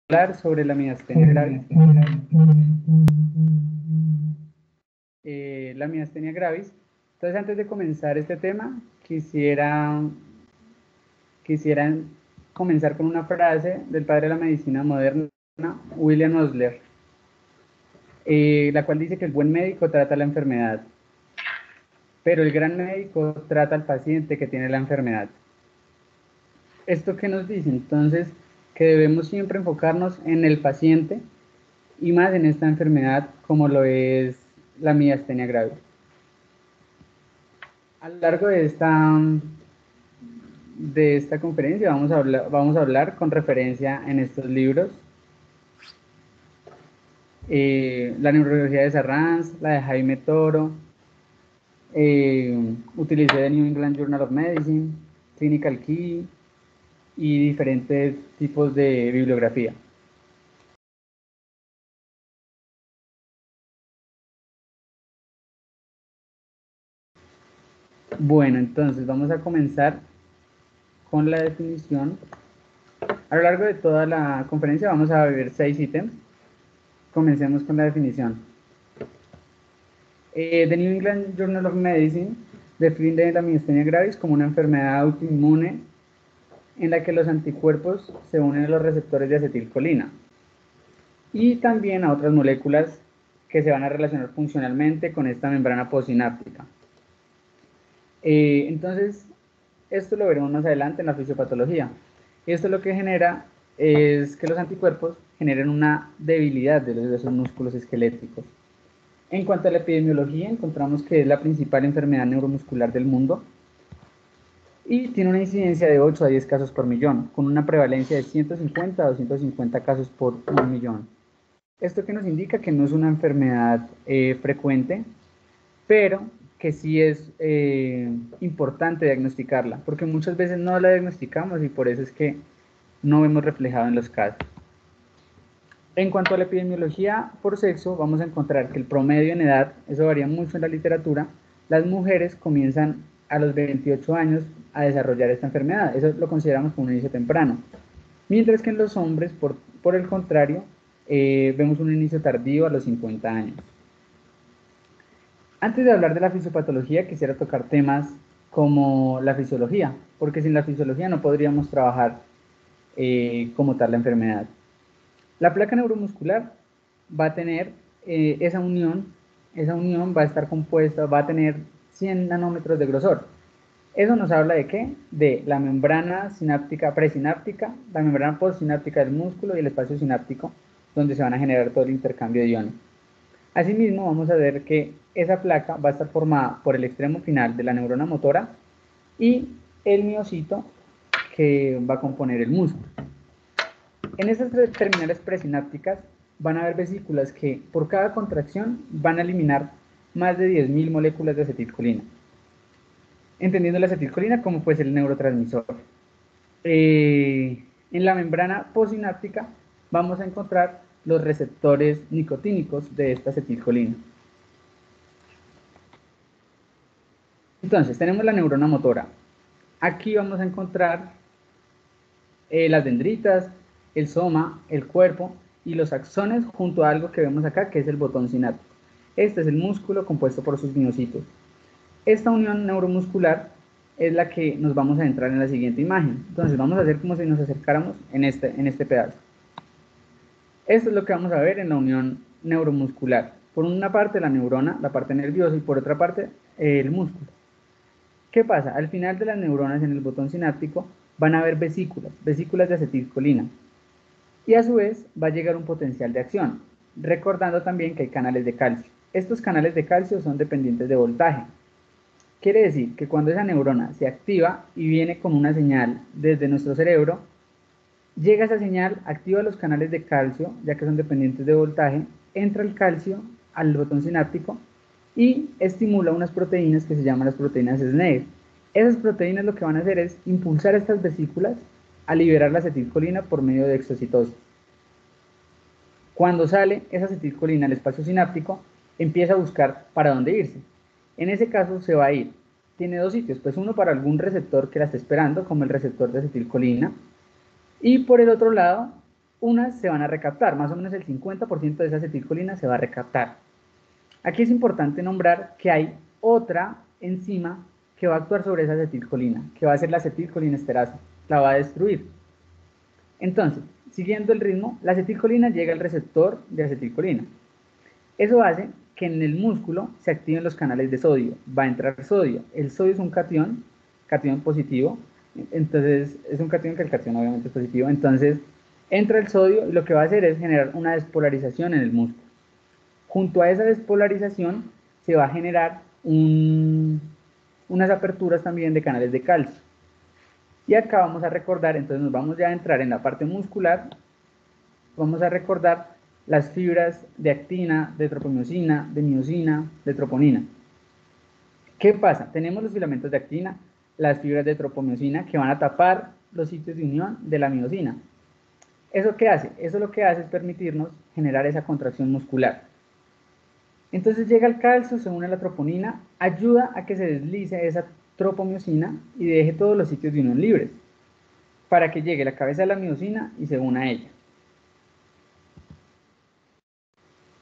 Hablar sobre la miastenia gravis. La miastenia gravis. Entonces, antes de comenzar este tema, quisiera comenzar con una frase del padre de la medicina moderna, William Osler, la cual dice que el buen médico trata la enfermedad, pero el gran médico trata al paciente que tiene la enfermedad. ¿Esto qué nos dice? Entonces, que debemos siempre enfocarnos en el paciente y más en esta enfermedad como lo es la miastenia gravis. A lo largo de esta conferencia vamos a hablar con referencia en estos libros. La neurología de Sarrans, la de Jaime Toro, utilicé The New England Journal of Medicine, Clinical Key y diferentes tipos de bibliografía. Bueno, entonces vamos a comenzar con la definición. A lo largo de toda la conferencia vamos a ver 6 ítems. Comencemos con la definición. The New England Journal of Medicine define la miastenia gravis como una enfermedad autoinmune en la que los anticuerpos se unen a los receptores de acetilcolina y también a otras moléculas que se van a relacionar funcionalmente con esta membrana postsináptica. Entonces, esto lo veremos más adelante en la fisiopatología. Esto lo que genera es que los anticuerpos generen una debilidad de esos músculos esqueléticos. En cuanto a la epidemiología, encontramos que es la principal enfermedad neuromuscular del mundo y tiene una incidencia de 8 a 10 casos por millón, con una prevalencia de 150 a 250 casos por 1.000.000. Esto que nos indica que no es una enfermedad frecuente, pero que sí es importante diagnosticarla, porque muchas veces no la diagnosticamos y por eso es que no vemos reflejado en los casos. En cuanto a la epidemiología por sexo, vamos a encontrar que el promedio en edad, eso varía mucho en la literatura, las mujeres comienzan a los 28 años a desarrollar esta enfermedad, eso lo consideramos como un inicio temprano, mientras que en los hombres, por el contrario, vemos un inicio tardío a los 50 años. Antes de hablar de la fisiopatología, quisiera tocar temas como la fisiología, porque sin la fisiología no podríamos trabajar como tal la enfermedad. La placa neuromuscular va a tener esa unión va a estar compuesta, va a tener 100 nanómetros de grosor. Eso nos habla de qué? De la membrana sináptica presináptica, la membrana postsináptica del músculo y el espacio sináptico, donde se van a generar todo el intercambio de iones. Asimismo, vamos a ver que esa placa va a estar formada por el extremo final de la neurona motora y el miocito que va a componer el músculo. En esas terminales presinápticas van a haber vesículas que por cada contracción van a eliminar más de 10.000 moléculas de acetilcolina, entendiendo la acetilcolina como pues el neurotransmisor. En la membrana postsináptica vamos a encontrar los receptores nicotínicos de esta acetilcolina. Entonces, tenemos la neurona motora. Aquí vamos a encontrar las dendritas, el soma, el cuerpo y los axones junto a algo que vemos acá, que es el botón sináptico. Este es el músculo compuesto por sus miocitos. Esta unión neuromuscular es la que nos vamos a entrar en la siguiente imagen. Entonces, vamos a hacer como si nos acercáramos en este pedazo. Esto es lo que vamos a ver en la unión neuromuscular. Por una parte la neurona, la parte nerviosa, y por otra parte el músculo. ¿Qué pasa? Al final de las neuronas en el botón sináptico van a haber vesículas de acetilcolina. Y a su vez va a llegar un potencial de acción, recordando también que hay canales de calcio. Estos canales de calcio son dependientes de voltaje. Quiere decir que cuando esa neurona se activa y viene con una señal desde nuestro cerebro, llega esa señal, activa los canales de calcio, ya que son dependientes de voltaje, entra el calcio al botón sináptico y estimula unas proteínas que se llaman las proteínas SNES. Esas proteínas lo que van a hacer es impulsar estas vesículas a liberar la acetilcolina por medio de exocitosis. Cuando sale esa acetilcolina al espacio sináptico, empieza a buscar para dónde irse. En ese caso se va a ir. Tiene dos sitios, pues uno para algún receptor que la esté esperando, como el receptor de acetilcolina, y por el otro lado unas se van a recaptar, más o menos el 50% de esa acetilcolina se va a recaptar. Aquí es importante nombrar que hay otra enzima que va a actuar sobre esa acetilcolina, que va a ser la acetilcolinesterasa, la va a destruir. Entonces, siguiendo el ritmo, la acetilcolina llega al receptor de acetilcolina. Eso hace que en el músculo se activen los canales de sodio. Va a entrar sodio. El sodio es un catión positivo. Entonces, es un catión que el catión obviamente es positivo. Entonces, entra el sodio y lo que va a hacer es generar una despolarización en el músculo. Junto a esa despolarización se va a generar unas aperturas también de canales de calcio. Y acá vamos a recordar, entonces nos vamos ya a entrar en la parte muscular, vamos a recordar las fibras de actina, de tropomiosina, de miosina, de troponina. ¿Qué pasa? Tenemos los filamentos de actina, las fibras de tropomiosina que van a tapar los sitios de unión de la miosina. ¿Eso qué hace? Eso lo que hace es permitirnos generar esa contracción muscular. Entonces llega el calcio, se une a la troponina, ayuda a que se deslice esa tropomiosina y deje todos los sitios de unión libres, para que llegue la cabeza de la miosina y se una a ella.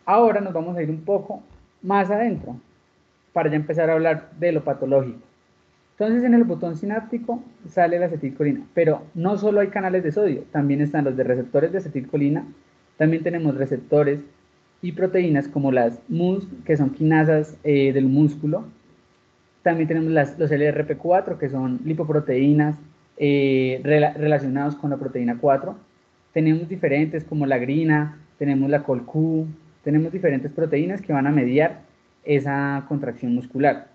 Ahora nos vamos a ir un poco más adentro, para ya empezar a hablar de lo patológico. Entonces en el botón sináptico sale la acetilcolina, pero no solo hay canales de sodio, también están los de receptores de acetilcolina, también tenemos receptores y proteínas como las MUS, que son quinasas del músculo, también tenemos los LRP4, que son lipoproteínas relacionados con la proteína 4, tenemos diferentes como la grina, tenemos la CoLQ, tenemos diferentes proteínas que van a mediar esa contracción muscular.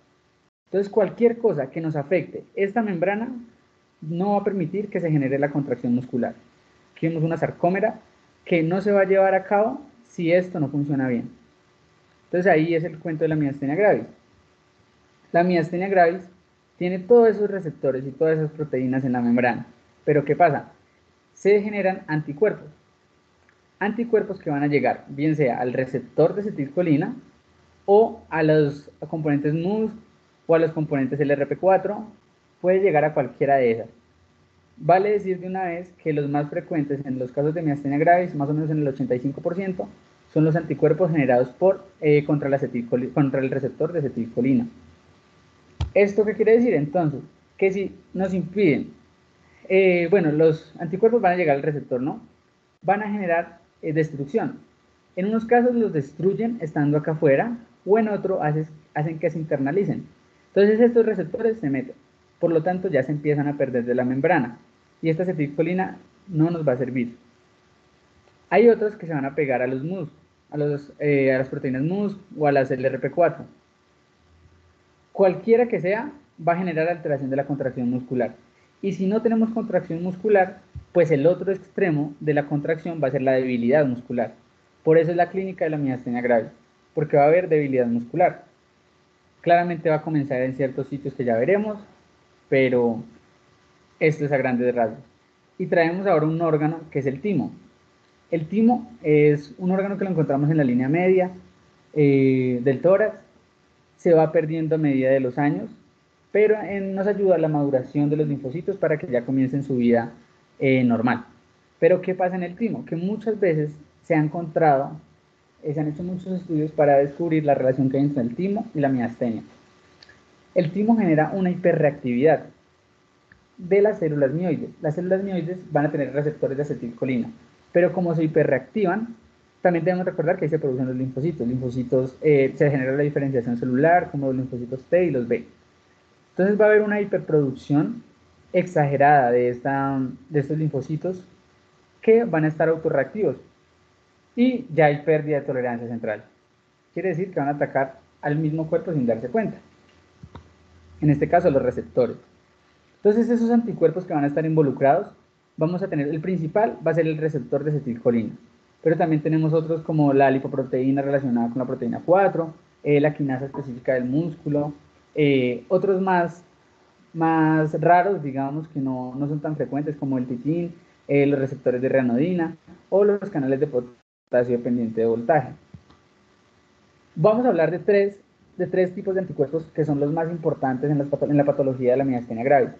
Entonces, cualquier cosa que nos afecte esta membrana no va a permitir que se genere la contracción muscular. Aquí vemos una sarcómera que no se va a llevar a cabo si esto no funciona bien. Entonces, ahí es el cuento de la miastenia gravis. La miastenia gravis tiene todos esos receptores y todas esas proteínas en la membrana. Pero ¿qué pasa? Se generan anticuerpos. Anticuerpos que van a llegar, bien sea al receptor de acetilcolina o a los componentes MUS o a los componentes LRP4, puede llegar a cualquiera de esas. Vale decir de una vez que los más frecuentes en los casos de miastenia gravis, más o menos en el 85%, son los anticuerpos generados contra el receptor de acetilcolina. ¿Esto qué quiere decir? Entonces, que si nos impiden, bueno, los anticuerpos van a llegar al receptor, ¿no? Van a generar destrucción. En unos casos los destruyen estando acá afuera, o en otro hacen que se internalicen. Entonces estos receptores se meten, por lo tanto ya se empiezan a perder de la membrana, y esta acetilcolina no nos va a servir. Hay otros que se van a pegar a los MUS, a las proteínas MUS o a las LRP4. Cualquiera que sea, va a generar alteración de la contracción muscular. Y si no tenemos contracción muscular, pues el otro extremo de la contracción va a ser la debilidad muscular. Por eso es la clínica de la miastenia gravis, porque va a haber debilidad muscular. Claramente va a comenzar en ciertos sitios que ya veremos, pero esto es a grandes rasgos. Y traemos ahora un órgano que es el timo. El timo es un órgano que lo encontramos en la línea media del tórax, se va perdiendo a medida de los años, pero nos ayuda a la maduración de los linfocitos para que ya comiencen su vida normal. Pero ¿qué pasa en el timo? Que muchas veces se ha encontrado, se han hecho muchos estudios para descubrir la relación que hay entre el timo y la miastenia. El timo genera una hiperreactividad de las células mioides. Las células mioides van a tener receptores de acetilcolina, pero como se hiperreactivan, también debemos recordar que ahí se producen los linfocitos. Linfocitos se genera la diferenciación celular, como los linfocitos T y los B. Entonces va a haber una hiperproducción exagerada de estos linfocitos que van a estar autorreactivos y ya hay pérdida de tolerancia central. Quiere decir que van a atacar al mismo cuerpo sin darse cuenta. En este caso, los receptores. Entonces, esos anticuerpos que van a estar involucrados, vamos a tener, el principal va a ser el receptor de acetilcolina, pero también tenemos otros como la lipoproteína relacionada con la proteína 4, la quinasa específica del músculo, otros más raros, digamos, que no son tan frecuentes como el titin, los receptores de ranodina o los canales de potasio dependiente de voltaje. Vamos a hablar de tres tipos de anticuerpos que son los más importantes en la patología de la miastenia gravis.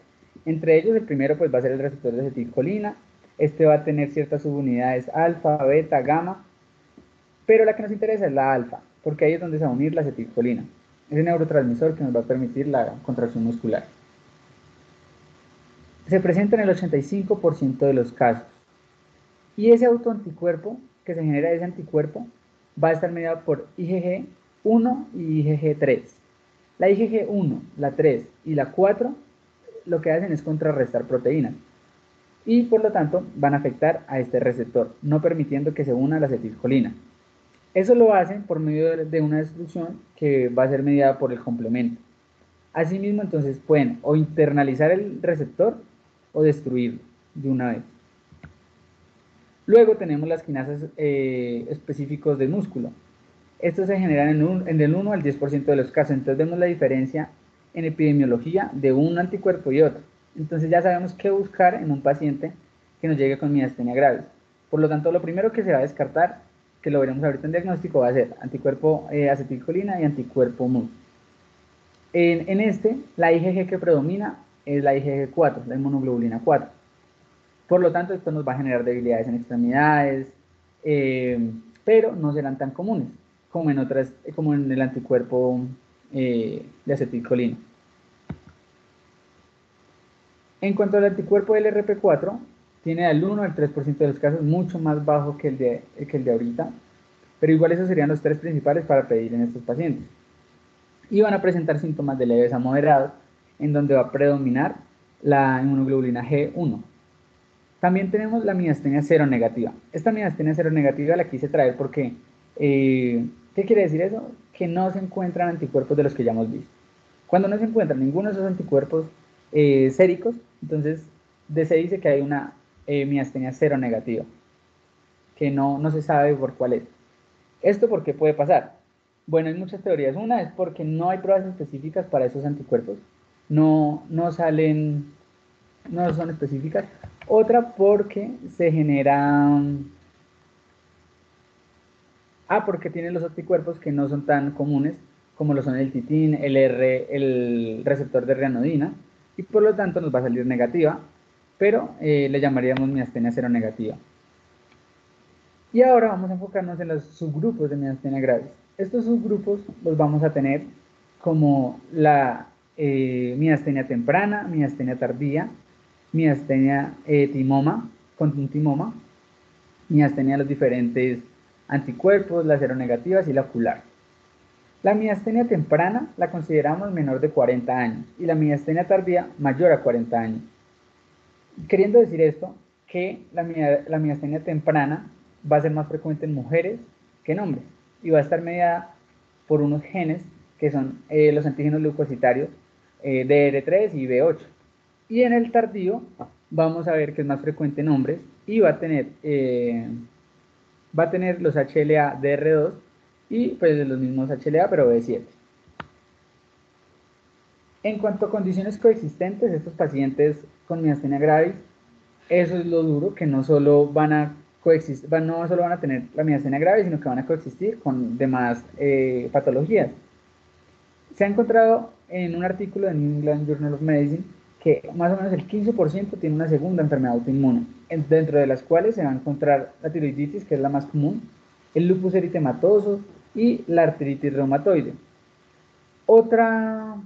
Entre ellos, el primero pues, va a ser el receptor de acetilcolina, Este va a tener ciertas subunidades alfa, beta, gamma, pero la que nos interesa es la alfa, porque ahí es donde se va a unir la acetilcolina, ese neurotransmisor que nos va a permitir la contracción muscular. Se presenta en el 85% de los casos. Y ese autoanticuerpo que se genera de ese anticuerpo va a estar mediado por IgG1 y IgG3. La IgG1, la 3 y la 4 lo que hacen es contrarrestar proteínas y por lo tanto van a afectar a este receptor, no permitiendo que se una a la acetilcolina. Eso lo hacen por medio de una destrucción que va a ser mediada por el complemento. Asimismo, entonces pueden o internalizar el receptor o destruirlo de una vez. Luego tenemos las quinasas específicos del músculo. Estos se generan en el 1 al 10% de los casos. Entonces vemos la diferencia en epidemiología de un anticuerpo y otro. Entonces ya sabemos qué buscar en un paciente que nos llegue con miastenia gravis. Por lo tanto, lo primero que se va a descartar, que lo veremos ahorita en diagnóstico, va a ser anticuerpo acetilcolina y anticuerpo MUS. En este, la IgG que predomina es la IgG4, la inmunoglobulina 4. Por lo tanto, esto nos va a generar debilidades en extremidades, pero no serán tan comunes como en el anticuerpo de acetilcolina. En cuanto al anticuerpo del LRP4, tiene al 1 al 3% de los casos, mucho más bajo que el de ahorita, pero igual esos serían los tres principales para pedir en estos pacientes. Y van a presentar síntomas de leves a moderados, en donde va a predominar la inmunoglobulina G1. También tenemos la miastenia seronegativa. Esta miastenia seronegativa la quise traer porque, ¿qué quiere decir eso? Que no se encuentran anticuerpos de los que ya hemos visto. Cuando no se encuentra ninguno de esos anticuerpos séricos, entonces se dice que hay una miastenia seronegativa, que no se sabe por cuál es. ¿Esto por qué puede pasar? Bueno, hay muchas teorías. Una es porque no hay pruebas específicas para esos anticuerpos. No salen, no son específicas. Otra porque se genera... porque tienen los anticuerpos que no son tan comunes, como lo son el titin, el receptor de reanodina, y por lo tanto nos va a salir negativa, pero le llamaríamos miastenia seronegativa. Y ahora vamos a enfocarnos en los subgrupos de miastenia gravis. Estos subgrupos los vamos a tener como la miastenia temprana, miastenia tardía, miastenia timoma, con un timoma, miastenia de los diferentes anticuerpos, las seronegativas y la ocular. La miastenia temprana la consideramos menor de 40 años y la miastenia tardía mayor a 40 años. Queriendo decir esto, que la miastenia temprana va a ser más frecuente en mujeres que en hombres y va a estar mediada por unos genes que son los antígenos leucocitarios DR3 y B8. Y en el tardío vamos a ver que es más frecuente en hombres y va a tener los HLA DR2 y pues los mismos HLA pero B7. En cuanto a condiciones coexistentes, estos pacientes con miastenia gravis, eso es lo duro, que no solo van a coexistir, no solo van a tener la miastenia grave, sino que van a coexistir con demás patologías. Se ha encontrado en un artículo de New England Journal of Medicine que más o menos el 15% tiene una segunda enfermedad autoinmune, dentro de las cuales se va a encontrar la tiroiditis, que es la más común, el lupus eritematoso y la artritis reumatoide. Otra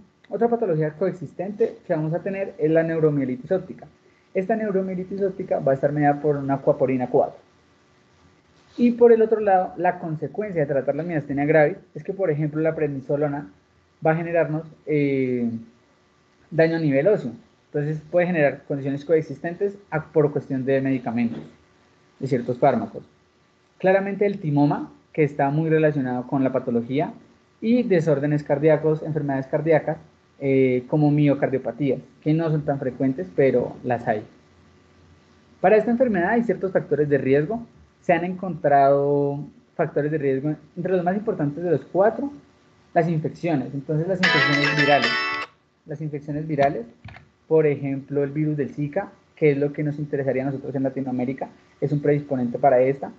patología coexistente que vamos a tener es la neuromielitis óptica. Esta neuromielitis óptica va a estar mediada por una acuaporina 4. Y por el otro lado, la consecuencia de tratar la miastenia gravis es que, por ejemplo, la prednisolona va a generarnos daño a nivel óseo. Entonces puede generar condiciones coexistentes por cuestión de medicamentos, de ciertos fármacos. Claramente el timoma, que está muy relacionado con la patología, y desórdenes cardíacos, enfermedades cardíacas, como miocardiopatías, que no son tan frecuentes, pero las hay. Para esta enfermedad hay ciertos factores de riesgo. Se han encontrado factores de riesgo, entre los más importantes de los 4, las infecciones. Entonces las infecciones virales. Las infecciones virales, por ejemplo, el virus del Zika, que es lo que nos interesaría a nosotros en Latinoamérica, es un predisponente para esta.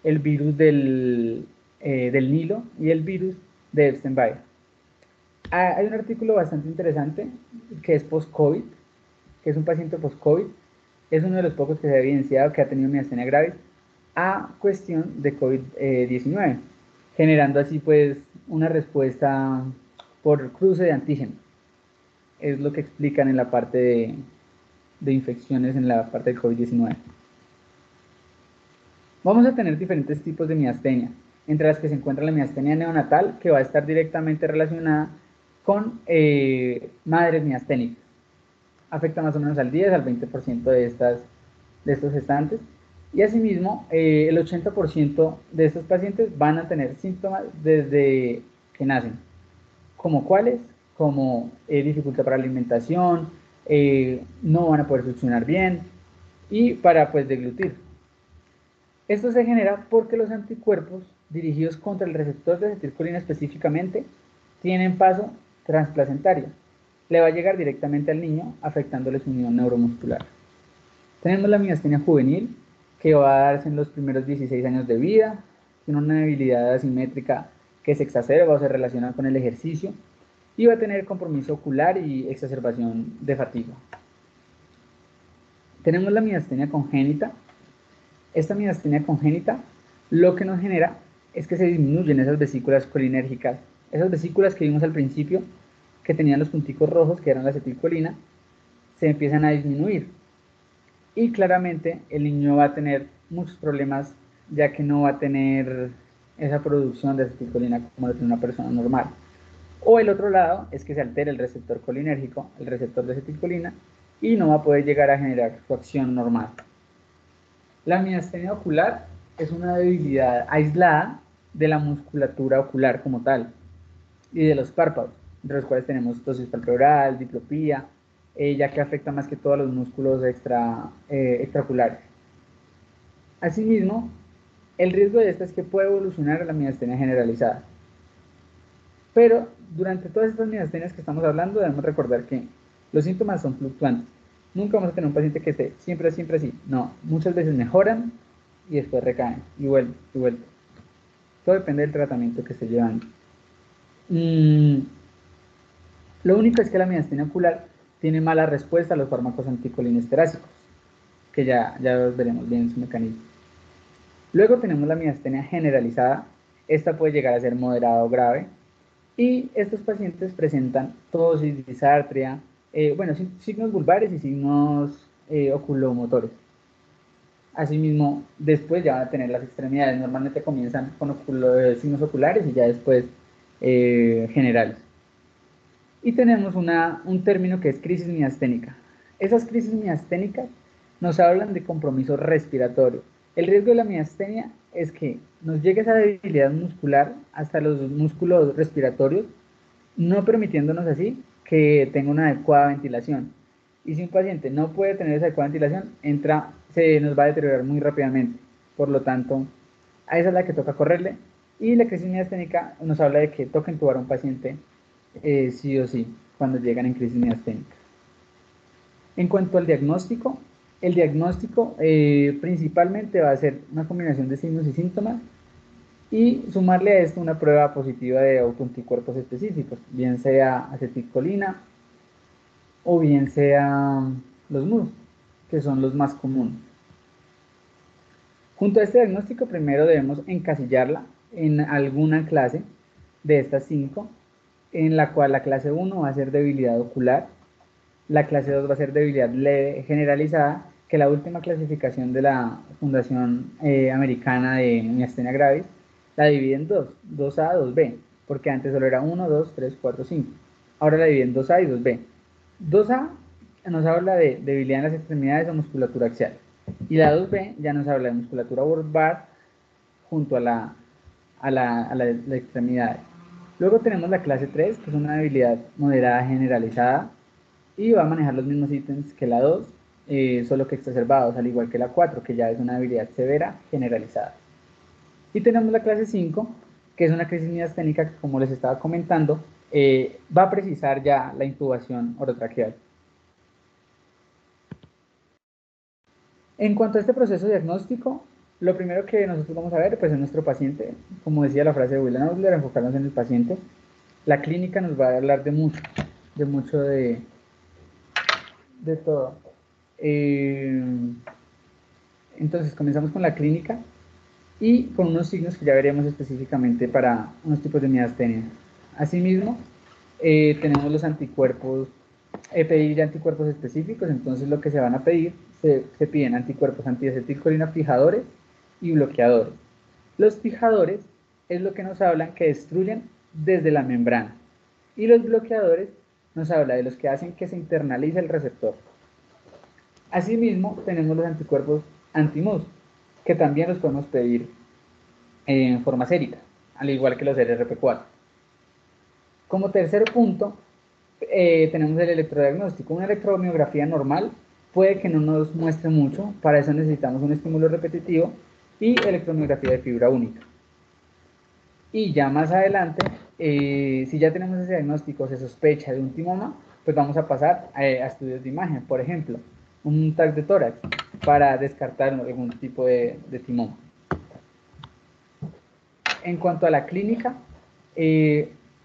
El virus del Nilo y el virus de Epstein-Barr. Hay un artículo bastante interesante que es post-COVID, que es un paciente post-COVID, es uno de los pocos que se ha evidenciado que ha tenido miastenia gravis a cuestión de COVID-19, generando así pues una respuesta por cruce de antígenos. Es lo que explican en la parte de infecciones en la parte del COVID-19. Vamos a tener diferentes tipos de miastenia, entre las que se encuentra la miastenia neonatal, que va a estar directamente relacionada con madres miasténicas. Afecta más o menos al 10 al 20% de estos gestantes. Y asimismo, el 80% de estos pacientes van a tener síntomas desde que nacen. ¿Como cuáles? Como dificultad para la alimentación, no van a poder succionar bien y para pues deglutir. Esto se genera porque los anticuerpos dirigidos contra el receptor de acetilcolina específicamente tienen paso transplacentario. Le va a llegar directamente al niño afectándole su unión neuromuscular. Tenemos la miastenia juvenil, que va a darse en los primeros 16 años de vida, tiene una debilidad asimétrica que se exacerba o se relaciona con el ejercicio y va a tener compromiso ocular y exacerbación de fatiga. Tenemos la miastenia congénita. Esta miastenia congénita lo que nos genera es que se disminuyen esas vesículas colinérgicas, esas vesículas que vimos al principio que tenían los punticos rojos, que eran la acetilcolina, se empiezan a disminuir. Y claramente el niño va a tener muchos problemas, ya que no va a tener esa producción de acetilcolina como lo tiene una persona normal. O el otro lado es que se altera el receptor colinérgico, el receptor de acetilcolina, y no va a poder llegar a generar su acción normal. La miastenia ocular es una debilidad aislada de la musculatura ocular como tal y de los párpados, entre los cuales tenemos ptosis palpebral, diplopía, ya que afecta más que todo a los músculos extraoculares. Asimismo, el riesgo de esta es que puede evolucionar a la miastenia generalizada. Pero durante todas estas miastenias que estamos hablando, debemos recordar que los síntomas son fluctuantes. Nunca vamos a tener un paciente que esté siempre así. No, muchas veces mejoran y después recaen y vuelven y vuelven. Todo depende del tratamiento que esté llevando. Lo único es que la miastenia ocular tiene mala respuesta a los fármacos anticolinestéricos, que ya veremos bien su mecanismo. Luego tenemos la miastenia generalizada. Esta puede llegar a ser moderada o grave. Y estos pacientes presentan tosis, disartria, signos vulvares y signos oculomotores. Asimismo, después ya van a tener las extremidades. Normalmente comienzan con signos oculares y ya después generales. Y tenemos un término que es crisis miasténica. Esas crisis miasténicas nos hablan de compromiso respiratorio. El riesgo de la miastenia es que nos llegue esa debilidad muscular hasta los músculos respiratorios, no permitiéndonos así que tenga una adecuada ventilación. Y si un paciente no puede tener esa adecuada ventilación, se nos va a deteriorar muy rápidamente. Por lo tanto, a esa es la que toca correrle. Y la crisis miasténica nos habla de que toca intubar a un paciente sí o sí cuando llegan en crisis miasténica. En cuanto al diagnóstico, el diagnóstico principalmente va a ser una combinación de signos y síntomas y sumarle a esto una prueba positiva de autoanticuerpos específicos, bien sea acetilcolina o bien sea los MUR, que son los más comunes. Junto a este diagnóstico, primero debemos encasillarla en alguna clase de estas 5, en la cual la clase 1 va a ser debilidad ocular, la clase 2 va a ser debilidad leve generalizada, que la última clasificación de la Fundación Americana de Miastenia Gravis la divide en 2A, 2B, porque antes solo era 1, 2, 3, 4, 5. Ahora la divide en 2A y 2B. 2A nos habla de debilidad en las extremidades o musculatura axial. Y la 2B ya nos habla de musculatura lumbar junto a la extremidad. Luego tenemos la clase 3, que es una debilidad moderada generalizada, y va a manejar los mismos ítems que la 2, solo que exacerbados, al igual que la 4, que ya es una debilidad severa generalizada. Y tenemos la clase 5, que es una crisis miasténica que, como les estaba comentando, va a precisar ya la intubación orotraqueal. En cuanto a este proceso diagnóstico, lo primero que nosotros vamos a ver pues, es nuestro paciente. Como decía la frase de William Adler, enfocarnos en el paciente. La clínica nos va a hablar de mucho de todo. Entonces comenzamos con la clínica y con unos signos que ya veremos específicamente para unos tipos de miastenia. Asimismo, tenemos los anticuerpos, pedir anticuerpos específicos. Entonces lo que se van a pedir, se piden anticuerpos antiacetilcolina fijadores y bloqueadores. Los fijadores es lo que nos hablan que destruyen desde la membrana, y los bloqueadores nos habla de los que hacen que se internalice el receptor. Asimismo, tenemos los anticuerpos anti-MUS, que también los podemos pedir en forma sérica, al igual que los RRP4. Como tercer punto, tenemos el electrodiagnóstico. Una electromiografía normal puede que no nos muestre mucho, para eso necesitamos un estímulo repetitivo y electromiografía de fibra única. Y ya más adelante, si ya tenemos ese diagnóstico, se sospecha de un timoma, pues vamos a pasar a estudios de imagen. Por ejemplo, un TAC de tórax para descartar algún tipo de timoma. En cuanto a la clínica,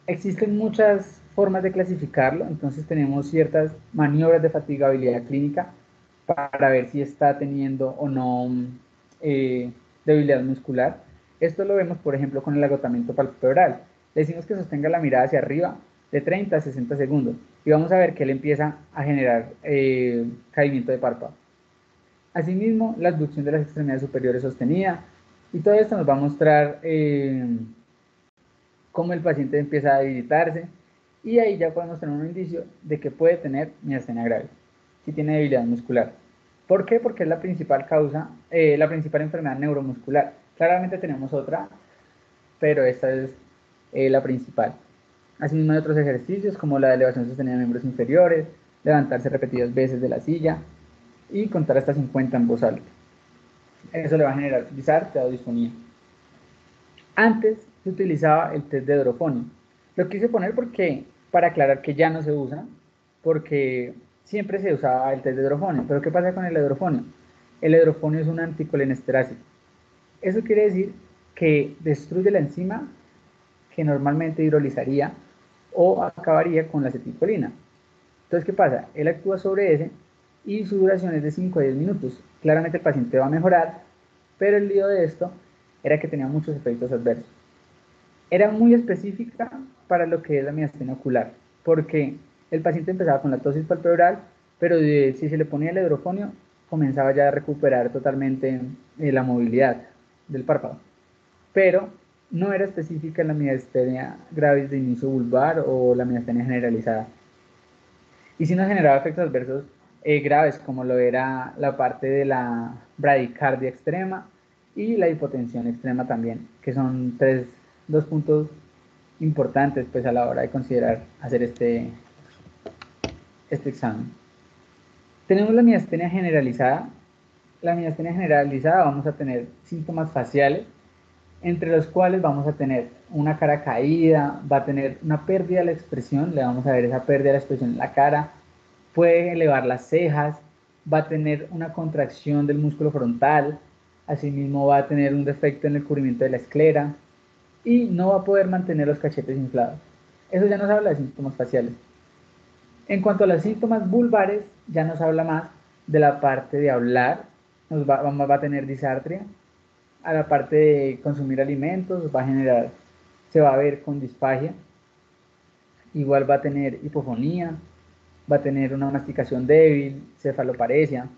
existen muchas formas de clasificarlo. Entonces tenemos ciertas maniobras de fatigabilidad clínica para ver si está teniendo o no debilidad muscular. Esto lo vemos, por ejemplo, con el agotamiento palpebral. Le decimos que sostenga la mirada hacia arriba de 30 a 60 segundos y vamos a ver que él empieza a generar caimiento de párpado. Asimismo, la abducción de las extremidades superiores sostenida, y todo esto nos va a mostrar cómo el paciente empieza a debilitarse, y ahí ya podemos tener un indicio de que puede tener miastenia gravis, si tiene debilidad muscular. ¿Por qué? Porque es la principal causa, la principal enfermedad neuromuscular. Claramente tenemos otra, pero esta es la principal. Asimismo hay otros ejercicios como la elevación sostenida de miembros inferiores, levantarse repetidas veces de la silla y contar hasta 50 en voz alta. Eso le va a generar disartria o disfonía. Antes se utilizaba el test de hidrofonio. Lo quise poner porque, para aclarar que ya no se usa, porque siempre se usaba el test de hidrofonio. Pero ¿qué pasa con el hidrofonio? El hidrofonio es un anticolinesterásico. Eso quiere decir que destruye la enzima que normalmente hidrolizaría o acabaría con la acetilcolina. Entonces, ¿qué pasa? Él actúa sobre ese y su duración es de 5 a 10 minutos. Claramente el paciente va a mejorar, pero el lío de esto era que tenía muchos efectos adversos. Era muy específica para lo que es la miastenia ocular, porque el paciente empezaba con la tosis palpebral, pero si se le ponía el hidrofonio, comenzaba ya a recuperar totalmente la movilidad del párpado. Pero no era específica en la miastenia gravis de inicio vulvar o la miastenia generalizada. Y sí nos generaba efectos adversos graves, como lo era la parte de la bradicardia extrema y la hipotensión extrema también, que son dos puntos importantes pues a la hora de considerar hacer este examen. Tenemos la miastenia generalizada. La miastenia generalizada vamos a tener síntomas faciales, entre los cuales vamos a tener una cara caída, va a tener una pérdida de la expresión, le vamos a ver esa pérdida de la expresión en la cara, puede elevar las cejas, va a tener una contracción del músculo frontal, asimismo va a tener un defecto en el cubrimiento de la esclera y no va a poder mantener los cachetes inflados. Eso ya nos habla de síntomas faciales. En cuanto a los síntomas vulvares, ya nos habla más de la parte de hablar, va a tener disartria, a la parte de consumir alimentos, se va a ver con disfagia, igual va a tener hipofonía, va a tener una masticación débil, cefaloparesia,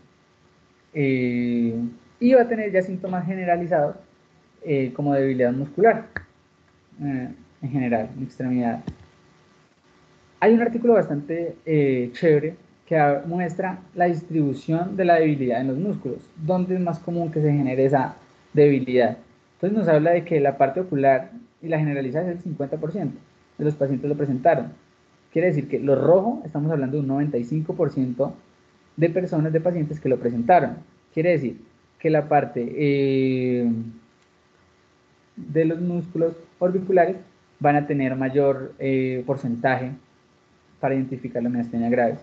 y va a tener ya síntomas generalizados como debilidad muscular, en general, en extremidad. Hay un artículo bastante chévere que muestra la distribución de la debilidad en los músculos, donde es más común que se genere esa debilidad. Entonces nos habla de que la parte ocular y la generalizada es el 50% de los pacientes lo presentaron. Quiere decir que lo rojo, estamos hablando de un 95% de personas, de pacientes que lo presentaron. Quiere decir que la parte de los músculos orbiculares van a tener mayor porcentaje para identificar la miastenia gravis.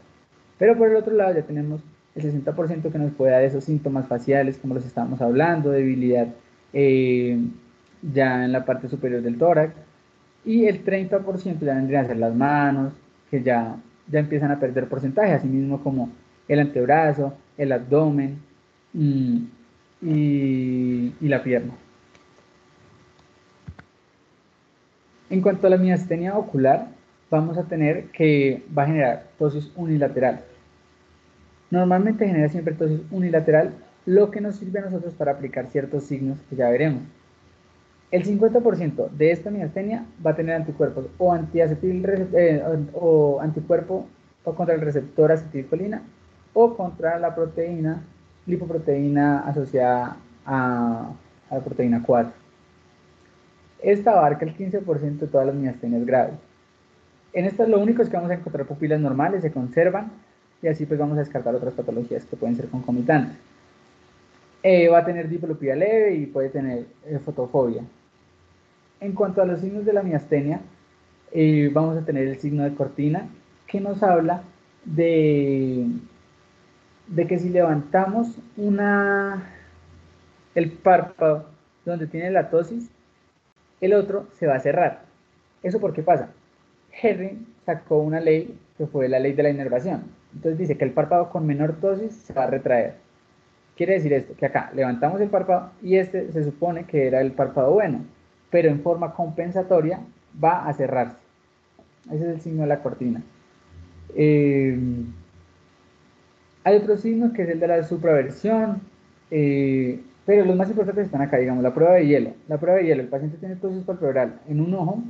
Pero por el otro lado ya tenemos el 60% que nos puede dar esos síntomas faciales, como los estábamos hablando, debilidad ya en la parte superior del tórax, y el 30% ya vendrían a ser las manos, que ya empiezan a perder porcentaje, así mismo como el antebrazo, el abdomen y la pierna. En cuanto a la miastenia ocular, vamos a tener que va a generar ptosis unilateral. Normalmente genera siempre ptosis unilateral, lo que nos sirve a nosotros para aplicar ciertos signos que ya veremos. El 50% de esta miastenia va a tener anticuerpos o o anticuerpo o contra el receptor acetilcolina o contra la proteína, lipoproteína asociada a la proteína 4. Esta abarca el 15% de todas las miastenias graves. En estas lo único es que vamos a encontrar pupilas normales, se conservan, y así pues vamos a descartar otras patologías que pueden ser concomitantes. Va a tener diplopía leve y puede tener fotofobia. En cuanto a los signos de la miastenia, vamos a tener el signo de cortina, que nos habla de que si levantamos el párpado donde tiene la ptosis, el otro se va a cerrar. ¿Eso por qué pasa? Henry sacó una ley que fue la ley de la inervación. Entonces dice que el párpado con menor ptosis se va a retraer. Quiere decir esto, que acá levantamos el párpado y este se supone que era el párpado bueno, pero en forma compensatoria va a cerrarse. Ese es el signo de la cortina. Hay otro signo que es el de la supraversión, pero los más importantes están acá, digamos, la prueba de hielo. La prueba de hielo, el paciente tiene ptosis palpebral en un ojo,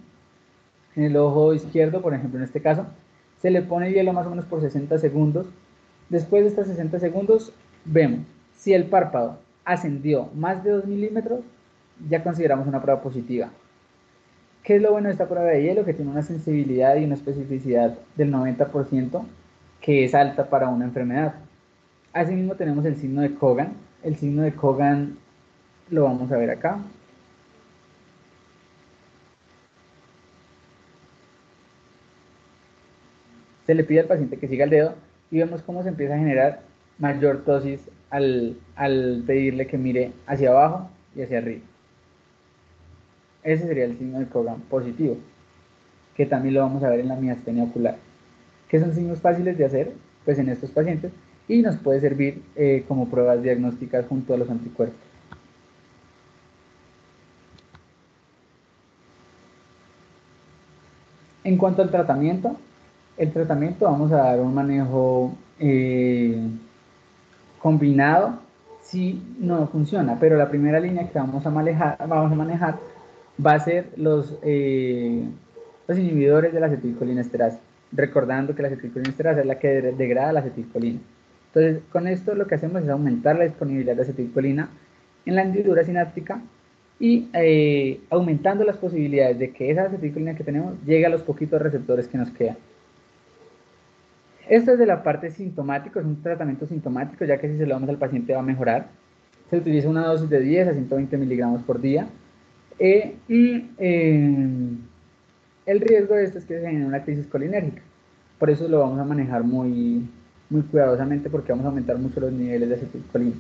en el ojo izquierdo, por ejemplo, en este caso, se le pone hielo más o menos por 60 segundos. Después de estos 60 segundos, vemos si el párpado ascendió más de 2 milímetros, ya consideramos una prueba positiva. ¿Qué es lo bueno de esta prueba de hielo? Que tiene una sensibilidad y una especificidad del 90%, que es alta para una enfermedad. Asimismo tenemos el signo de Cogan. El signo de Cogan lo vamos a ver acá. Se le pide al paciente que siga el dedo y vemos cómo se empieza a generar mayor ptosis al pedirle que mire hacia abajo y hacia arriba. Ese sería el signo de Cogan positivo, que también lo vamos a ver en la miastenia ocular. ¿Qué son signos fáciles de hacer? Pues en estos pacientes, y nos puede servir como pruebas diagnósticas junto a los anticuerpos. En cuanto al tratamiento, el tratamiento vamos a dar un manejo combinado si no funciona, pero la primera línea que vamos a manejar va a ser los inhibidores de la acetilcolinesterasa, recordando que la acetilcolinesterasa es la que degrada la acetilcolina. Entonces, con esto lo que hacemos es aumentar la disponibilidad de acetilcolina en la hendidura sináptica y aumentando las posibilidades de que esa acetilcolina que tenemos llegue a los poquitos receptores que nos quedan. Esto es de la parte sintomática, es un tratamiento sintomático, ya que si se lo damos al paciente va a mejorar. Se utiliza una dosis de 10 a 120 miligramos por día. El riesgo de esto es que se genere una crisis colinérgica. Por eso lo vamos a manejar muy cuidadosamente, porque vamos a aumentar mucho los niveles de acetilcolina.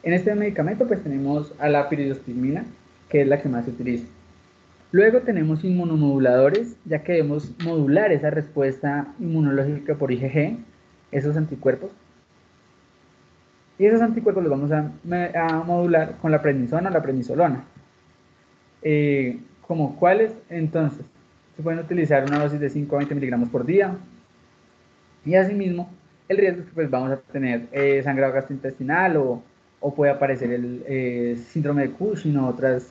En este medicamento pues tenemos a la piridostigmina, que es la que más se utiliza. Luego tenemos inmunomoduladores, ya que debemos modular esa respuesta inmunológica por IgG, esos anticuerpos. Y esos anticuerpos los vamos a modular con la prednisona o la prednisolona. ¿Como cuáles? Entonces, se pueden utilizar una dosis de 5 a 20 miligramos por día. Y asimismo, el riesgo es que pues, vamos a tener sangrado gastrointestinal o puede aparecer el síndrome de Cushing o otros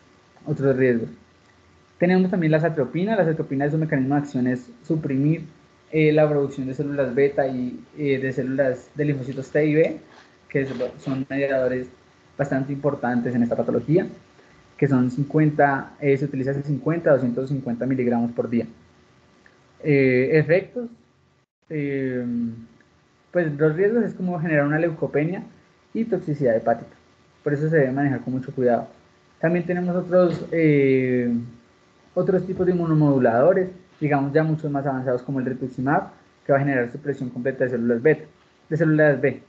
riesgos. Tenemos también la atropina. La atropina, su mecanismo de acción es suprimir la producción de células beta y de células de linfocitos T y B, que son mediadores bastante importantes en esta patología, que son 50, se utiliza de 50 a 250 miligramos por día. Efectos, pues los riesgos es como generar una leucopenia y toxicidad hepática. Por eso se debe manejar con mucho cuidado. También tenemos otros tipos de inmunomoduladores, digamos ya muchos más avanzados como el rituximab, que va a generar supresión completa de células beta, de células B,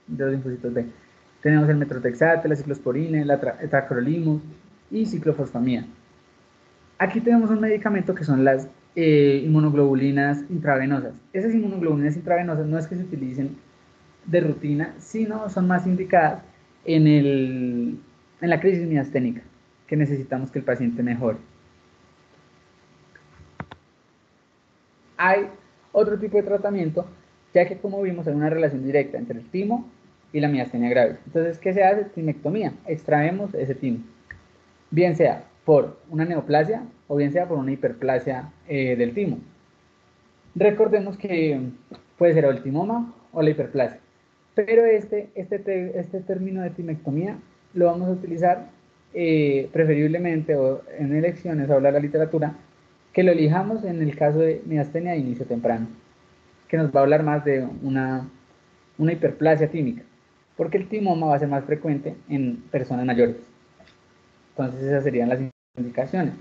de los linfocitos B. Tenemos el metrotexate, la ciclosporina, la tacrolimus y ciclofosfamida. Aquí tenemos un medicamento que son las inmunoglobulinas intravenosas. Esas inmunoglobulinas intravenosas no es que se utilicen de rutina, sino son más indicadas en la crisis miasténica, que necesitamos que el paciente mejore. Hay otro tipo de tratamiento, ya que como vimos hay una relación directa entre el timo y la miastenia gravis. Entonces, ¿qué se hace? Timectomía. Extraemos ese timo, bien sea por una neoplasia o bien sea por una hiperplasia del timo. Recordemos que puede ser o el timoma o la hiperplasia, pero este término de timectomía lo vamos a utilizar preferiblemente o en elecciones, habla la literatura, que lo elijamos en el caso de miastenia de inicio temprano, que nos va a hablar más de una hiperplasia tímica, porque el timoma va a ser más frecuente en personas mayores. Entonces esas serían las indicaciones,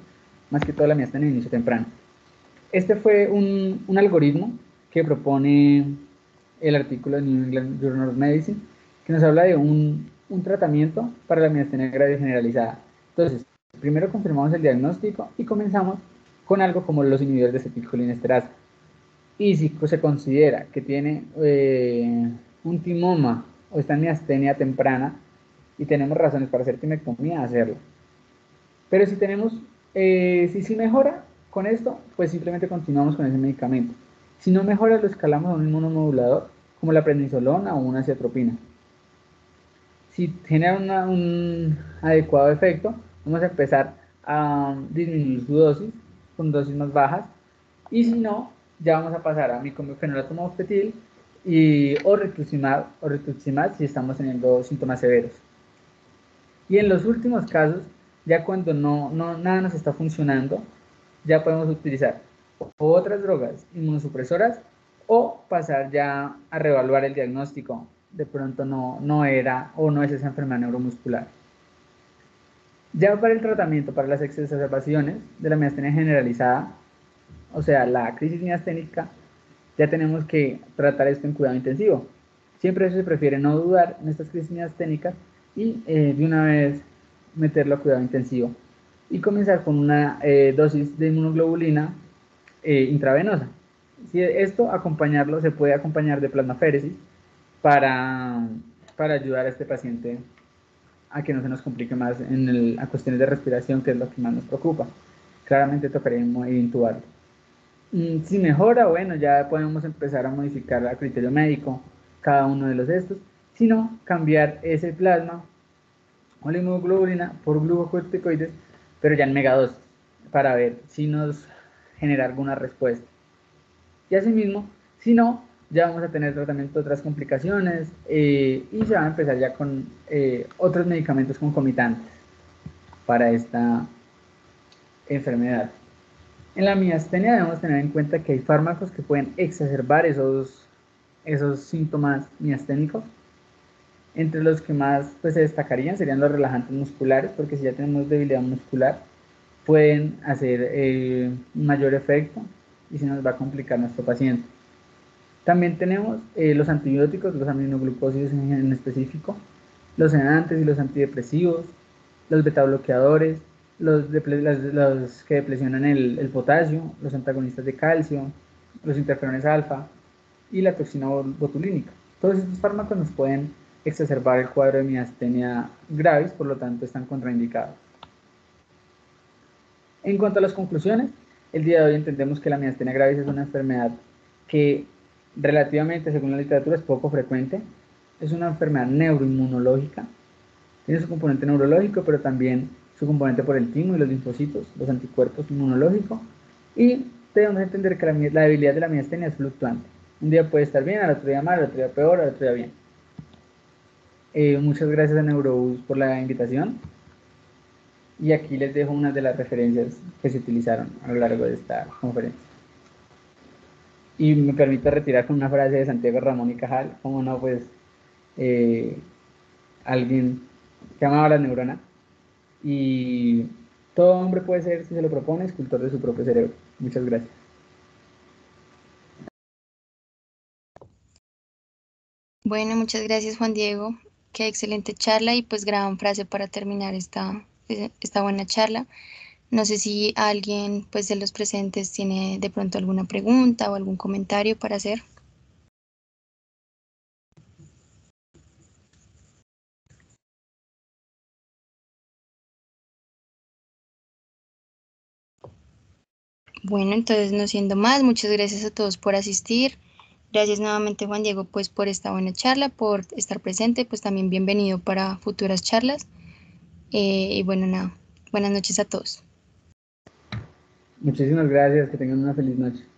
más que todo la miastenia de inicio temprano. Este fue un algoritmo que propone el artículo de New England Journal of Medicine, que nos habla de un tratamiento para la miastenia gravis generalizada. Entonces, primero confirmamos el diagnóstico y comenzamos con algo como los inhibidores de acetilcolinesterasa. Y si se considera que tiene un timoma o está en miastenia temprana y tenemos razones para hacer timectomía, hacerlo. Pero si tenemos, si mejora con esto, pues simplemente continuamos con ese medicamento. Si no mejora, lo escalamos a un inmunomodulador, como la prednisolona o una aciatropina. Si genera un adecuado efecto, vamos a empezar a disminuir su dosis con dosis más bajas. Y si no, ya vamos a pasar a micomefenolato mofetil o rituximab si estamos teniendo síntomas severos. Y en los últimos casos, ya cuando nada nos está funcionando, ya podemos utilizar otras drogas inmunosupresoras o pasar ya a reevaluar el diagnóstico. De pronto no era o no es esa enfermedad neuromuscular. Ya para el tratamiento, para las exacerbaciones de la miastenia generalizada, o sea, la crisis miasténica, ya tenemos que tratar esto en cuidado intensivo. Siempre se prefiere no dudar en estas crisis miasténicas y de una vez meterlo a cuidado intensivo y comenzar con una dosis de inmunoglobulina intravenosa. Si esto acompañarlo, se puede acompañar de plasmaféresis para ayudar a este paciente a que no se nos complique más a cuestiones de respiración, que es lo que más nos preocupa. Claramente tocaría intubarlo. Si mejora, bueno, ya podemos empezar a modificar a criterio médico cada uno de los estos, sino cambiar ese plasma o la hemoglobina por glucocorticoides, pero ya en megadosis, para ver si nos genera alguna respuesta. Y asimismo, si no, ya vamos a tener tratamiento de otras complicaciones y se va a empezar ya con otros medicamentos concomitantes para esta enfermedad. En la miastenia debemos tener en cuenta que hay fármacos que pueden exacerbar esos síntomas miasténicos. Entre los que más pues, se destacarían serían los relajantes musculares, porque si ya tenemos debilidad muscular, pueden hacer un mayor efecto y se nos va a complicar nuestro paciente. También tenemos los antibióticos, los aminoglucósidos en específico, los sedantes y los antidepresivos, los betabloqueadores, los que deplecionan el potasio, los antagonistas de calcio, los interferones alfa y la toxina botulínica. Todos estos fármacos nos pueden exacerbar el cuadro de miastenia gravis, por lo tanto están contraindicados. En cuanto a las conclusiones, el día de hoy entendemos que la miastenia gravis es una enfermedad que relativamente, según la literatura, es poco frecuente. Es una enfermedad neuroinmunológica. Tiene su componente neurológico, pero también su componente por el timo y los linfocitos, los anticuerpos inmunológicos. Y debemos entender que la debilidad de la miastenia es fluctuante. Un día puede estar bien, al otro día mal, al otro día peor, al otro día bien. Muchas gracias a Neurobus por la invitación. Y aquí les dejo unas de las referencias que se utilizaron a lo largo de esta conferencia. Y me permito retirar con una frase de Santiago Ramón y Cajal, como no, pues alguien que amaba las neuronas. Y todo hombre puede ser, si se lo propone, escultor de su propio cerebro. Muchas gracias. Bueno, muchas gracias Juan Diego. Qué excelente charla y pues gran frase para terminar esta buena charla. No sé si alguien pues de los presentes tiene de pronto alguna pregunta o algún comentario para hacer. Bueno, entonces no siendo más, muchas gracias a todos por asistir. Gracias nuevamente Juan Diego pues por esta buena charla, por estar presente, pues también bienvenido para futuras charlas. Y bueno, nada, buenas noches a todos. Muchísimas gracias, que tengan una feliz noche.